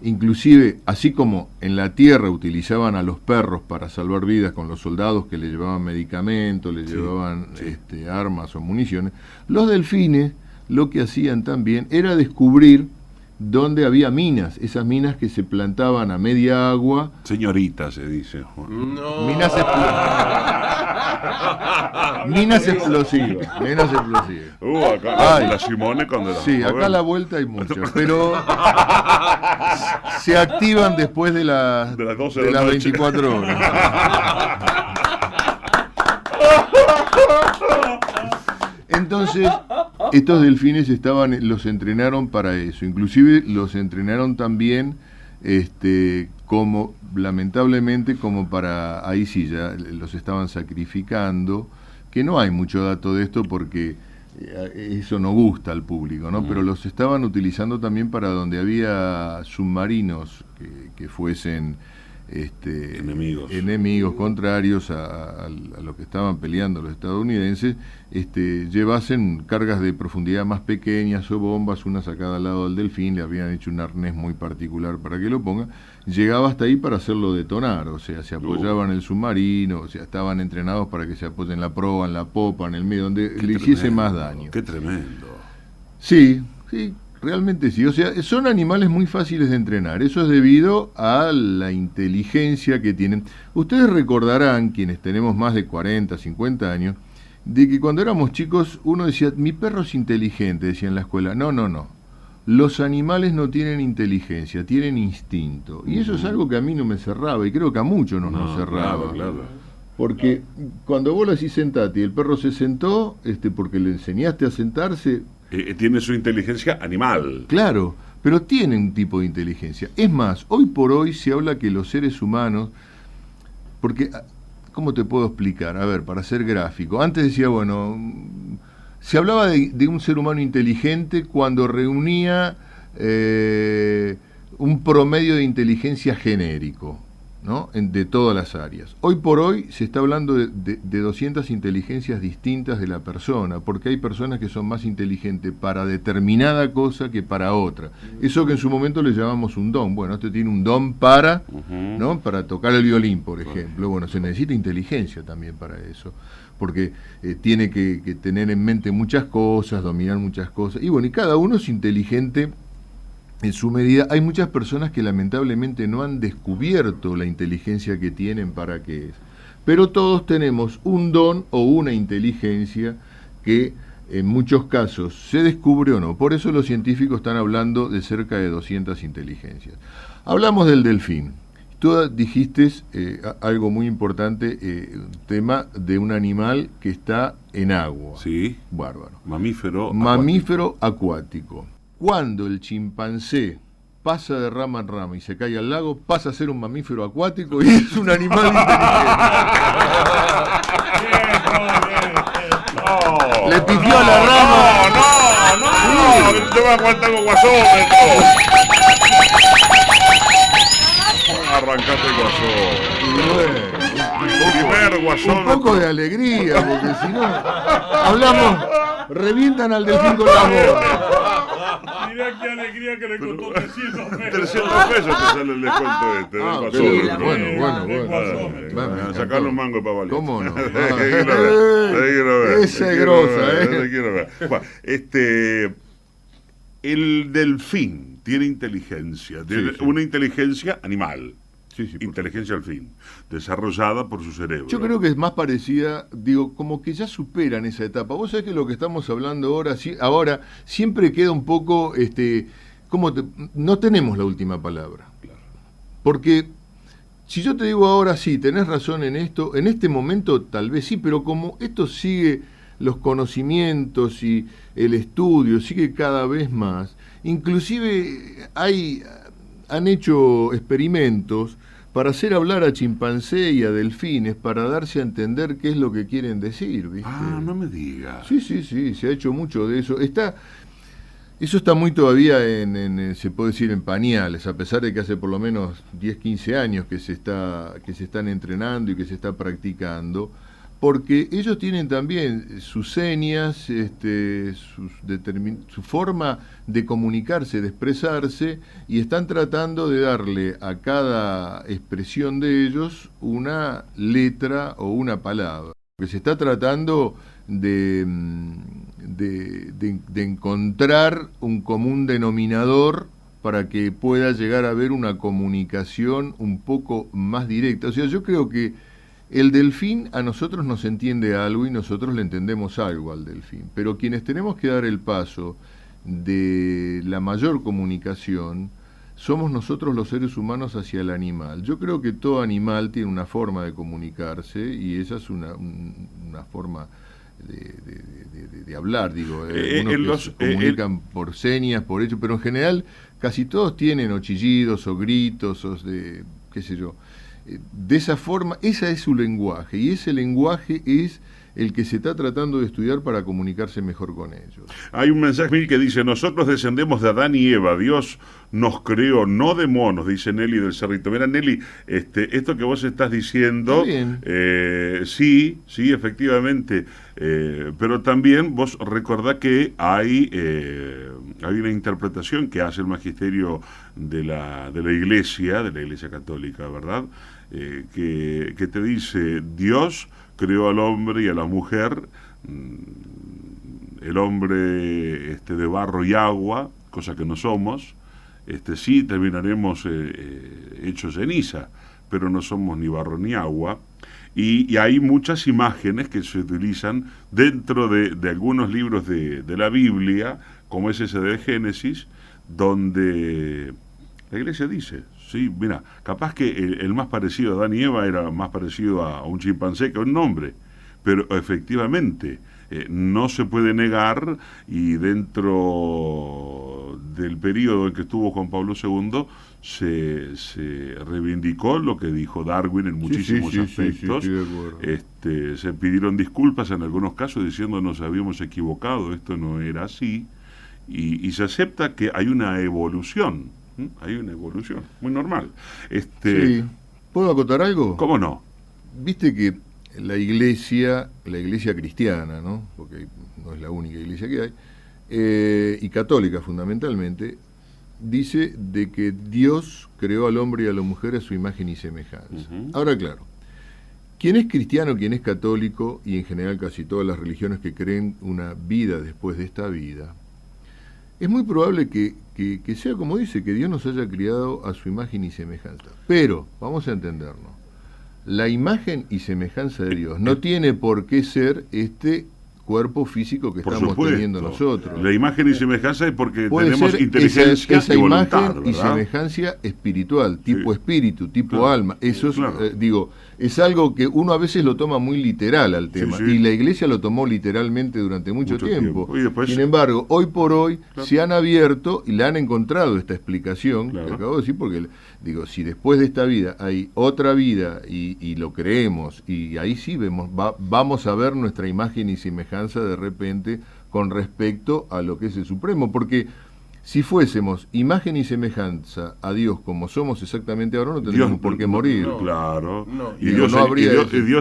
inclusive así como en la tierra utilizaban a los perros para salvar vidas con los soldados que le llevaban medicamentos, le llevaban armas o municiones, los delfines lo que hacían también era descubrir donde había minas, esas minas que se plantaban a media agua. Señorita, se dice, Juan. No. Minas explosivas. Acá Ay. la Simone cuando era Sí, acá joven. a la vuelta hay muchas, pero se activan después de las De las 12 de de la las noche. 24 horas. Entonces, estos delfines los entrenaron para eso. Inclusive los entrenaron también, como lamentablemente, como para, ahí sí ya los estaban sacrificando, que no hay mucho dato de esto porque eso no gusta al público, ¿no? Pero los estaban utilizando también para donde había submarinos que fuesen enemigos contrarios a lo que estaban peleando los estadounidenses, llevasen cargas de profundidad más pequeñas o bombas, una sacada al lado del delfín, le habían hecho un arnés muy particular para que lo ponga, llegaba hasta ahí para hacerlo detonar, o sea, se apoyaban en el submarino, o sea, estaban entrenados para que se apoyen en la proa, en la popa, en el medio, donde le hiciese más daño. Qué tremendo. Sí, realmente sí. O sea, son animales muy fáciles de entrenar. Eso es debido a la inteligencia que tienen. Ustedes recordarán, quienes tenemos más de 40, 50 años, de que cuando éramos chicos uno decía, mi perro es inteligente, decía en la escuela. No. Los animales no tienen inteligencia, tienen instinto. Y eso es algo que a mí no me cerraba, y creo que a muchos no nos cerraba. Claro. Porque cuando vos le decís sentate y el perro se sentó, porque le enseñaste a sentarse, Tiene su inteligencia animal. claro, pero tiene un tipo de inteligencia. Es más, hoy por hoy se habla que los seres humanos, porque, ¿cómo te puedo explicar? A ver, para ser gráfico. Antes decía, se hablaba de un ser humano inteligente cuando reunía un promedio de inteligencia genérico, ¿no? De todas las áreas. Hoy por hoy se está hablando de 200 inteligencias distintas de la persona, porque hay personas que son más inteligentes para determinada cosa que para otra. Eso que en su momento le llamamos un don. Bueno, este tiene un don para, ¿no? Para tocar el violín, por ejemplo. Bueno, se necesita inteligencia también para eso, porque tiene que tener en mente muchas cosas, dominar muchas cosas. Y bueno, y cada uno es inteligente en su medida. Hay muchas personas que lamentablemente no han descubierto la inteligencia que tienen para qué es. Pero todos tenemos un don o una inteligencia que en muchos casos se descubre o no. Por eso los científicos están hablando de cerca de 200 inteligencias. Hablamos del delfín. Tú dijiste algo muy importante, tema de un animal que está en agua. Sí. Bárbaro. Mamífero acuático. Cuando el chimpancé pasa de rama en rama y se cae al lago, pasa a ser un mamífero acuático y es un animal inteligente. Le pifió a la rama. No, te va a aguantar con guasón. Arrancaste el guasón. Primer guasón. Un poco de alegría, porque si no, hablamos, revientan al delfín con la boca. Mirá qué alegría que le costó 300 pesos. 300 pesos te sale el descuento del guasón. Bueno. Sacar los mangos para valer. ¿Cómo no? Esa es grosa, Bueno, el delfín tiene inteligencia, Sí. una inteligencia animal. Sí, por Inteligencia al fin, desarrollada por su cerebro. Yo creo que es más parecida, como que ya superan esa etapa. Vos sabés que lo que estamos hablando ahora siempre queda un poco, no tenemos la última palabra. Claro. Porque si yo te digo ahora sí, tenés razón en esto, en este momento tal vez sí, pero como esto sigue, los conocimientos y el estudio sigue cada vez más, inclusive han hecho experimentos para hacer hablar a chimpancé y a delfines para darse a entender qué es lo que quieren decir, ¿viste? Ah, no me digas. Sí, se ha hecho mucho de eso. Eso está muy todavía se puede decir, en pañales, a pesar de que hace por lo menos 10, 15 años que se están entrenando y que se está practicando, porque ellos tienen también sus señas, su forma de comunicarse, de expresarse, y están tratando de darle a cada expresión de ellos una letra o una palabra. Que se está tratando de encontrar un común denominador para que pueda llegar a haber una comunicación un poco más directa. O sea, yo creo que el delfín a nosotros nos entiende algo y nosotros le entendemos algo al delfín, pero quienes tenemos que dar el paso de la mayor comunicación somos nosotros los seres humanos hacia el animal. Yo creo que todo animal tiene una forma de comunicarse y esa es una forma de hablar, digo. Unos que se comunican por señas, por hechos, pero en general casi todos tienen o chillidos o gritos o de, qué sé yo. De esa forma, ese es su lenguaje y ese lenguaje es el que se está tratando de estudiar para comunicarse mejor con ellos. Hay un mensaje que dice: nosotros descendemos de Adán y Eva, Dios nos creó, no de monos, dice Nelly del Cerrito. Mira, Nelly, esto que vos estás diciendo, sí, efectivamente, pero también vos recordá que hay una interpretación que hace el magisterio de la Iglesia católica, ¿verdad? Que te dice: Dios creó al hombre y a la mujer, el hombre de barro y agua, cosa que no somos, sí terminaremos hechos ceniza, pero no somos ni barro ni agua, y hay muchas imágenes que se utilizan dentro de algunos libros de la Biblia, como es ese de Génesis, donde la Iglesia dice: sí, mira, capaz que el más parecido a Adán y Eva era más parecido a un chimpancé que a un hombre, pero efectivamente no se puede negar, y dentro del periodo en que estuvo Juan Pablo II se reivindicó lo que dijo Darwin en muchísimos aspectos. Se pidieron disculpas en algunos casos diciendo nos habíamos equivocado, esto no era así, y se acepta que hay una evolución. Hay una evolución muy normal. Sí. ¿Puedo acotar algo? ¿Cómo no? Viste que la iglesia cristiana, ¿no? Porque no es la única iglesia que hay, y católica fundamentalmente, dice de que Dios creó al hombre y a la mujer a su imagen y semejanza. Ahora, claro, quien es cristiano, quien es católico, y en general casi todas las religiones que creen una vida después de esta vida, es muy probable que sea como dice, que Dios nos haya criado a su imagen y semejanza. Pero, vamos a entendernos, la imagen y semejanza de Dios no tiene por qué ser este cuerpo físico que estamos teniendo nosotros. La imagen y semejanza es porque puede tenemos ser inteligencia esa y voluntad, imagen ¿verdad? y semejanza espiritual, tipo espíritu, tipo alma. Eso es, claro. Es algo que uno a veces lo toma muy literal al tema, Sí. y la Iglesia lo tomó literalmente durante mucho tiempo. Y después, sin embargo, hoy por hoy se han abierto y le han encontrado esta explicación que acabo de decir, porque si después de esta vida hay otra vida y lo creemos, y ahí sí vamos a ver nuestra imagen y semejanza de repente con respecto a lo que es el Supremo, porque si fuésemos imagen y semejanza a Dios como somos exactamente ahora, no tendríamos por qué morir. Claro. Y Dios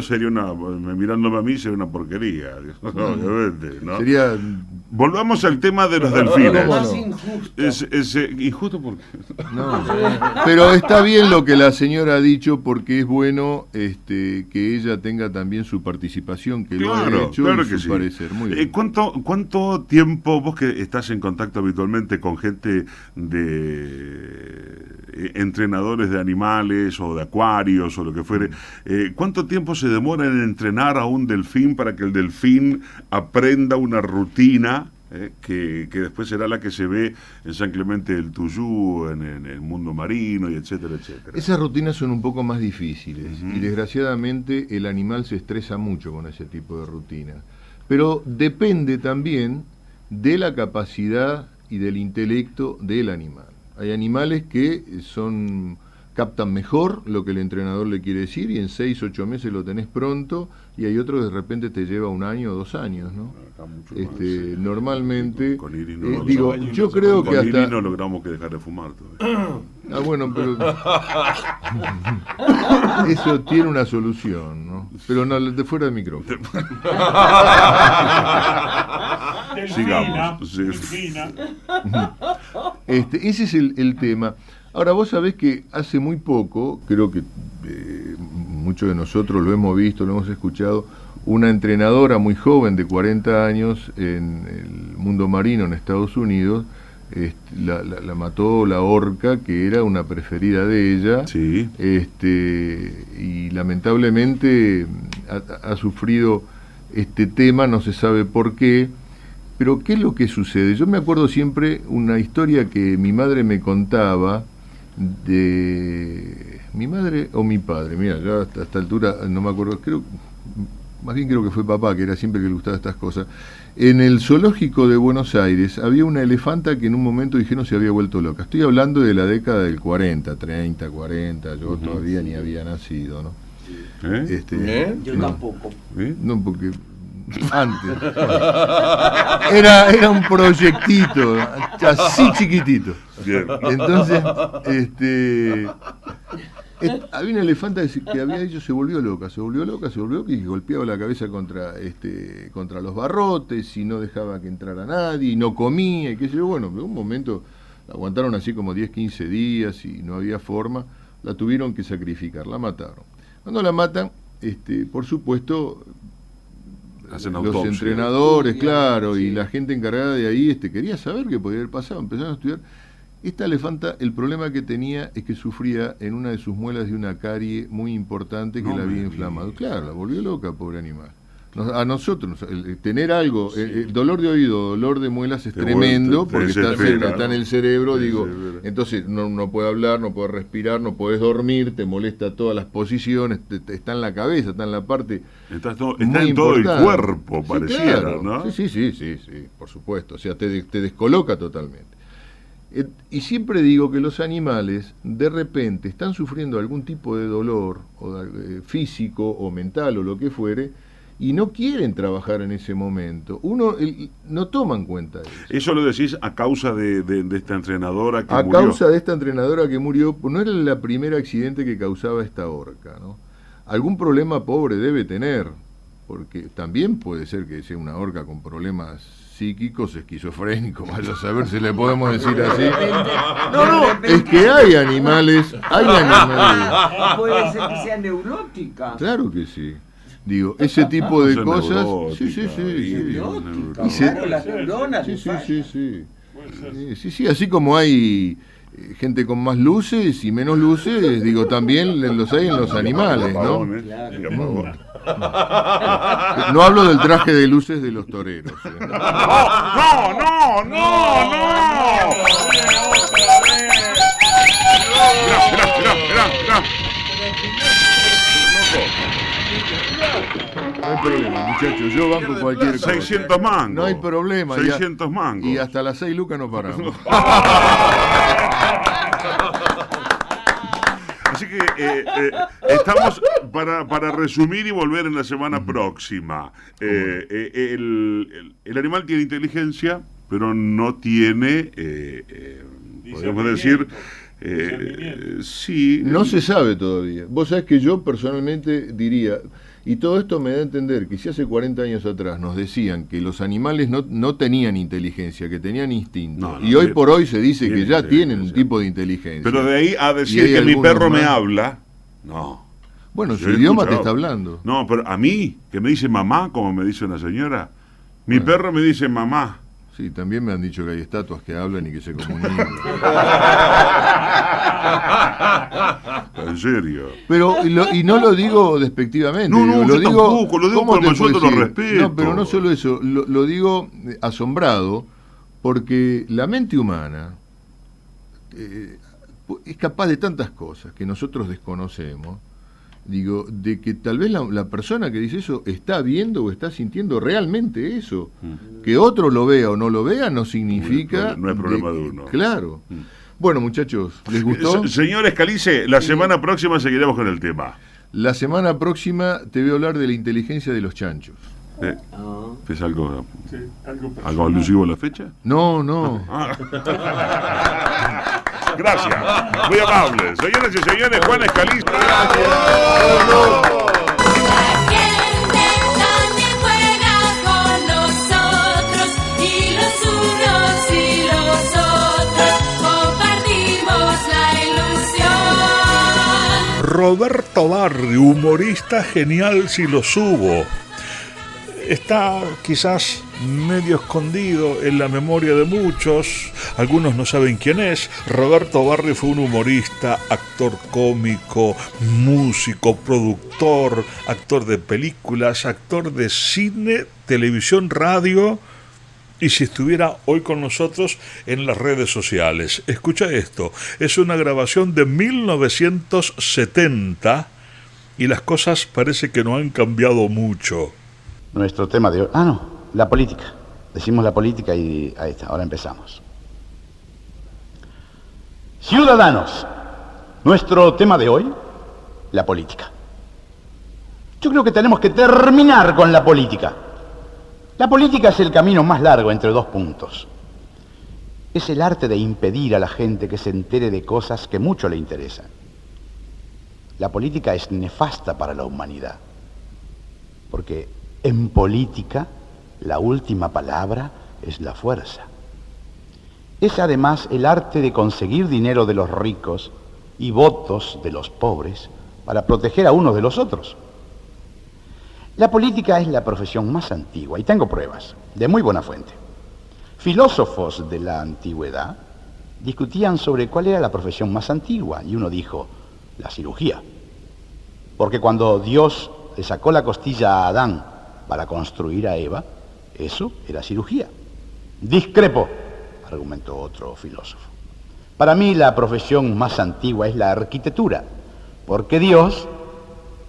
sería mirándome a mí, sería una porquería. Obviamente, ¿no? Sería... Volvamos al tema de los delfines. Más injusto. Es injusto porque... No, pero está bien lo que la señora ha dicho, porque es bueno que ella tenga también su participación, que lo ha hecho, claro y que su sí. parecer. Muy bien. ¿Cuánto tiempo, vos que estás en contacto habitualmente con gente de entrenadores de animales o de acuarios o lo que fuere, cuánto tiempo se demora en entrenar a un delfín para que el delfín aprenda una rutina que después será la que se ve en San Clemente del Tuyú, en el mundo marino, y etcétera, etcétera? Esas rutinas son un poco más difíciles, y desgraciadamente el animal se estresa mucho con ese tipo de rutina. Pero depende también de la capacidad y del intelecto del animal. Hay animales que son captan mejor lo que el entrenador le quiere decir y en 6, 8 meses lo tenés pronto, y hay otro que de repente te lleva 1 año o 2 años, ¿no? Acá mucho más, sí. Normalmente, Con Iris no logramos- digo, yo creo que con Iris hasta... no logramos que dejar de fumar todavía. Ah, bueno, pero... Eso tiene una solución, ¿no? Pero no, de fuera del micrófono. Sigamos. Sí. Delfina. Ese es el tema. Ahora, vos sabés que hace muy poco, creo que muchos de nosotros lo hemos visto, lo hemos escuchado, una entrenadora muy joven de 40 años en el mundo marino en Estados Unidos, la mató la orca, que era una preferida de ella, Sí. y lamentablemente ha sufrido este tema, no se sabe por qué. Pero ¿qué es lo que sucede? Yo me acuerdo siempre una historia que mi madre me contaba de mi madre o mi padre. Mira, ya hasta esta altura no me acuerdo, más bien creo que fue papá, que era siempre que le gustaban estas cosas. En el zoológico de Buenos Aires había una elefanta que en un momento dijeron se había vuelto loca. Estoy hablando de la década del 40, 30, 40, yo todavía ni había nacido, ¿no? Yo no, tampoco. No, porque antes. Era un proyectito, así chiquitito. Bien. Entonces, había una elefanta que había dicho se volvió loca y golpeaba la cabeza contra los barrotes y no dejaba que entrara nadie y no comía y qué sé yo. Bueno, en un momento la aguantaron así como 10, 15 días y no había forma, la tuvieron que sacrificar, la mataron. Cuando la matan, por supuesto, Hacen los autopsia. entrenadores, claro, y la gente encargada de ahí quería saber qué podía haber pasado, empezaron a estudiar. Esta elefanta, el problema que tenía es que sufría en una de sus muelas de una carie muy importante que No la había me inflamado. digas. Claro, la volvió loca, pobre animal. A nosotros, tener algo, el dolor de oído, dolor de muelas es Te tremendo, te porque está desespera, cerca, está en el cerebro, Te digo, desespera. entonces no puede hablar, no puede respirar, no puedes dormir, te molesta todas las posiciones, está en la cabeza, está en la parte... Está muy en todo el importante. cuerpo, Sí, pareciera, claro. ¿no? Sí, por supuesto. O sea, te descoloca totalmente. Y siempre digo que los animales, de repente, están sufriendo algún tipo de dolor físico o mental o lo que fuere, y no quieren trabajar en ese momento. No toma en cuenta eso. Eso lo decís a causa de esta entrenadora que A murió. causa de esta entrenadora que murió, no era el primer accidente que causaba esta orca, ¿no? Algún problema pobre debe tener, porque también puede ser que sea una orca con problemas psíquicos, esquizofrénicos, vaya a saber si le podemos decir así. Es que hay animales. Puede ser que sea neurótica. Claro que sí. Digo, ese tipo de Son cosas. neuróticas, Sí. Neurótica, Y se- claro, las neuronas. Sí, le fallan. Sí, así como hay gente con más luces y menos luces, digo, también los hay en los animales, ¿no? Apagón, ¿eh? Claro. Sí, apagón. No hablo del traje de luces de los toreros. No. Mirá. No hay problema, muchachos, yo banco cualquier cosa. 600 mangos. No hay problema. 600 mangos. Y hasta las 6 lucas no paramos. Así que estamos para resumir y volver en la semana próxima. El animal tiene inteligencia, pero no tiene, podemos decir, sí. No se sabe todavía. Vos sabés que yo personalmente diría, y todo esto me da a entender que si hace 40 años atrás nos decían que los animales no tenían inteligencia, que tenían instinto, No, y hoy bien, por hoy se dice que tienen ya tienen un inteligencia. tipo de inteligencia. Pero de ahí a Y decir hay que mi algunos perro me más. habla, no. Bueno, Yo su he idioma te escuchado. está hablando. No, pero a mí, que me dice mamá, como me dice una señora, mi perro me dice mamá. Sí, también me han dicho que hay estatuas que hablan y que se comunican. En serio. Pero, y no lo digo despectivamente. No, digo, yo tampoco, lo digo ¿cómo con el te mayor de puedo los decir? respetos. No, pero no solo eso, lo digo asombrado, porque la mente humana es capaz de tantas cosas que nosotros desconocemos. Digo, de que tal vez la persona que dice eso está viendo o está sintiendo realmente eso. Que otro lo vea o no lo vea no significa... No es problema de uno. Claro. Bueno, muchachos, ¿les gustó? Señor Escalice, la semana próxima seguiremos con el tema. La semana próxima te voy a hablar de la inteligencia de los chanchos. ¿Es algo, Sí, algo algo alusivo a la fecha? No, no. Gracias, muy amable. Señoras y señores, Juan Escalice. La gente también juega con nosotros y los unos y los otros compartimos la ilusión. Roberto Barri, humorista genial si lo subo. Está quizás medio escondido en la memoria de muchos, algunos no saben quién es. Roberto Barri fue un humorista, actor cómico, músico, productor, actor de películas, actor de cine, televisión, radio, y si estuviera hoy con nosotros en las redes sociales. Escucha esto, es una grabación de 1970 y las cosas parece que no han cambiado mucho. Nuestro tema de hoy... Ah, no, la política. Decimos la política y ahí está, ahora empezamos. Ciudadanos, nuestro tema de hoy, la política. Yo creo que tenemos que terminar con la política. La política es el camino más largo entre dos puntos. Es el arte de impedir a la gente que se entere de cosas que mucho le interesan. La política es nefasta para la humanidad, porque en política la última palabra es la fuerza. Es además el arte de conseguir dinero de los ricos y votos de los pobres para proteger a unos de los otros. La política es la profesión más antigua, y tengo pruebas, de muy buena fuente. Filósofos de la antigüedad discutían sobre cuál era la profesión más antigua, y uno dijo, la cirugía. Porque cuando Dios le sacó la costilla a Adán para construir a Eva, eso era cirugía. Discrepo, argumentó otro filósofo. Para mí la profesión más antigua es la arquitectura, porque Dios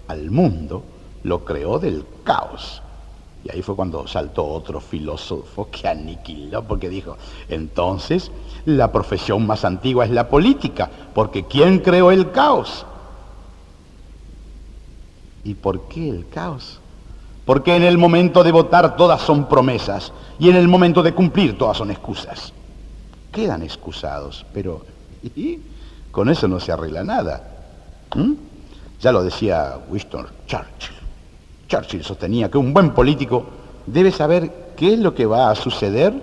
al mundo lo creó del caos. Y ahí fue cuando saltó otro filósofo que aniquiló, porque dijo, entonces la profesión más antigua es la política, porque ¿quién creó el caos? ¿Y por qué el caos? Porque en el momento de votar todas son promesas y en el momento de cumplir todas son excusas. Quedan excusados, pero ¿y? Con eso no se arregla nada. Ya lo decía Winston Churchill. Churchill sostenía que un buen político debe saber qué es lo que va a suceder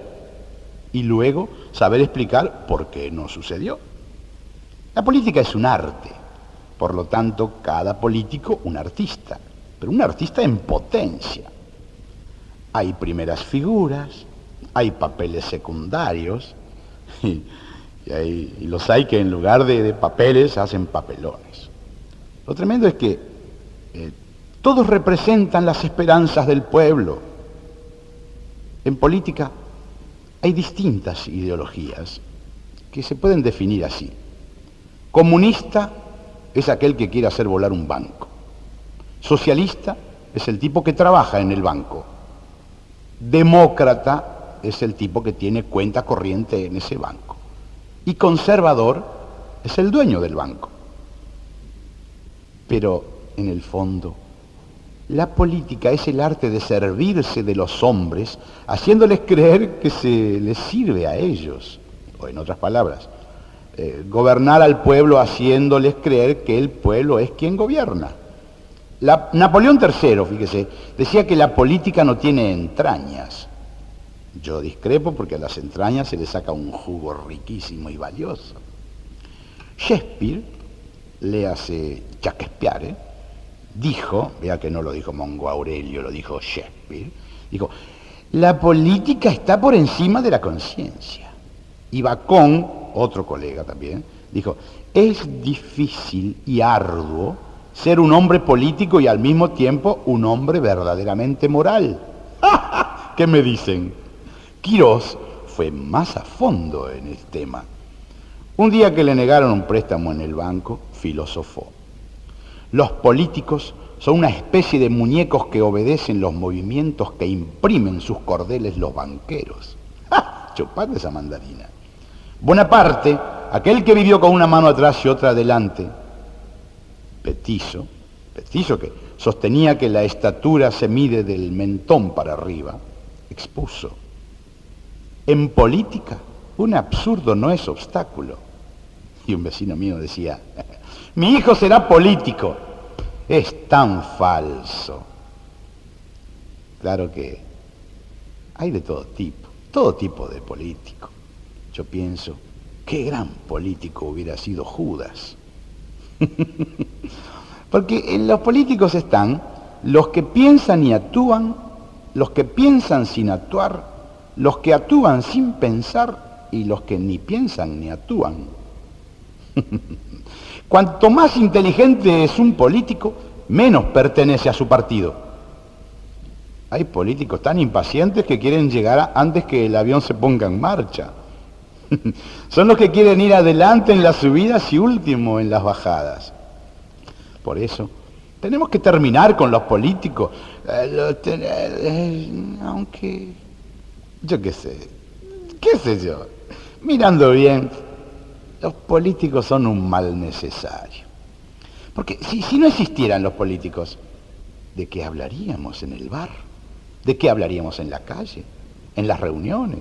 y luego saber explicar por qué no sucedió. La política es un arte, por lo tanto cada político un artista. Pero un artista en potencia. Hay primeras figuras, hay papeles secundarios, y los hay que en lugar de papeles hacen papelones. Lo tremendo es que todos representan las esperanzas del pueblo. En política hay distintas ideologías que se pueden definir así. Comunista es aquel que quiere hacer volar un banco. Socialista es el tipo que trabaja en el banco. Demócrata es el tipo que tiene cuenta corriente en ese banco. Y conservador es el dueño del banco. Pero, en el fondo, la política es el arte de servirse de los hombres, haciéndoles creer que se les sirve a ellos. O en otras palabras, gobernar al pueblo haciéndoles creer que el pueblo es quien gobierna. Napoleón III, fíjese, decía que la política no tiene entrañas. Yo discrepo porque a las entrañas se le saca un jugo riquísimo y valioso. Shakespeare, léase Shakespeare, dijo, vea que no lo dijo Mongo Aurelio, lo dijo Shakespeare, dijo, la política está por encima de la conciencia. Y Bacon, otro colega también, dijo, es difícil y arduo ser un hombre político y al mismo tiempo un hombre verdaderamente moral. ¿Qué me dicen? Quirós fue más a fondo en el tema. Un día que le negaron un préstamo en el banco, filosofó. Los políticos son una especie de muñecos que obedecen los movimientos que imprimen sus cordeles los banqueros. ¡Ja! Chupate esa mandarina. Bonaparte aquel que vivió con una mano atrás y otra adelante, petizo que sostenía que la estatura se mide del mentón para arriba, expuso: en política, un absurdo no es obstáculo. Y un vecino mío decía: mi hijo será político. Es tan falso. Claro que hay de todo tipo de político. Yo pienso, qué gran político hubiera sido Judas. Porque en los políticos están los que piensan y actúan, los que piensan sin actuar, los que actúan sin pensar y los que ni piensan ni actúan. Cuanto más inteligente es un político, menos pertenece a su partido. Hay políticos tan impacientes que quieren llegar antes que el avión se ponga en marcha. Son los que quieren ir adelante en las subidas y último en las bajadas. Por eso, tenemos que terminar con los políticos. Aunque, yo qué sé yo, mirando bien, los políticos son un mal necesario. Porque si no existieran los políticos, ¿de qué hablaríamos en el bar? ¿De qué hablaríamos en la calle? ¿En las reuniones?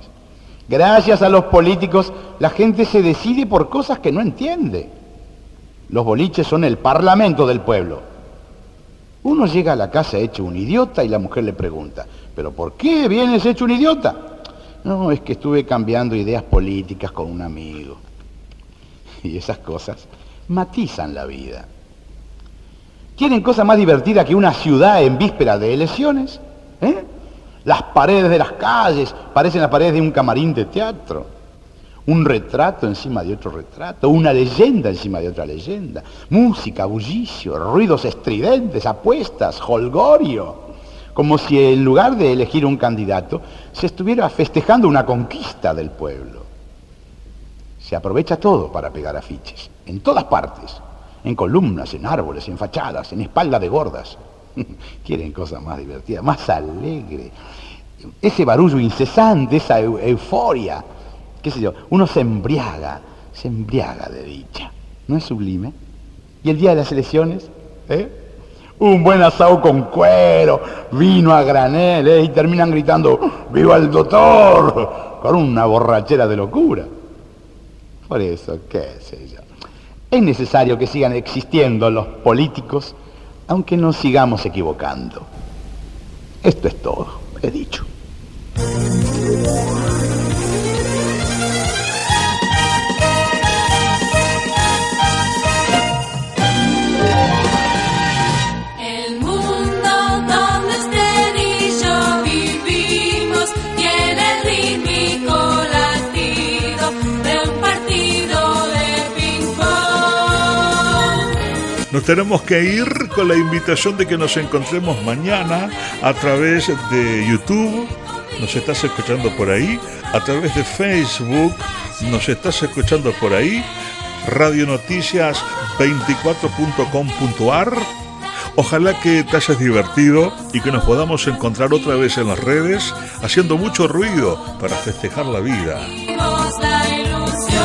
Gracias a los políticos, la gente se decide por cosas que no entiende. Los boliches son el parlamento del pueblo. Uno llega a la casa hecho un idiota y la mujer le pregunta: ¿pero por qué vienes hecho un idiota? No, es que estuve cambiando ideas políticas con un amigo. Y esas cosas matizan la vida. ¿Quieren cosa más divertida que una ciudad en víspera de elecciones? Las paredes de las calles parecen las paredes de un camarín de teatro. Un retrato encima de otro retrato, una leyenda encima de otra leyenda. Música, bullicio, ruidos estridentes, apuestas, jolgorio. Como si en lugar de elegir un candidato, se estuviera festejando una conquista del pueblo. Se aprovecha todo para pegar afiches, en todas partes, en columnas, en árboles, en fachadas, en espalda de gordas. Quieren cosas más divertidas, más alegre. Ese barullo incesante, esa euforia, qué sé yo, uno se embriaga de dicha. ¿No es sublime? ¿Y el día de las elecciones? Un buen asado con cuero, vino a granel, y terminan gritando ¡viva el doctor! Con una borrachera de locura. Por eso, qué sé yo. Es necesario que sigan existiendo los políticos, aunque nos sigamos equivocando. Esto es todo, he dicho. El mundo donde usted y yo vivimos tiene el rítmico latido de un partido de ping-pong. Nos tenemos que ir con la invitación de que nos encontremos mañana a través de YouTube. Nos estás escuchando por ahí, a través de Facebook, nos estás escuchando por ahí, radionoticias24.com.ar. Ojalá que te hayas divertido y que nos podamos encontrar otra vez en las redes, haciendo mucho ruido para festejar la vida. La ilusión.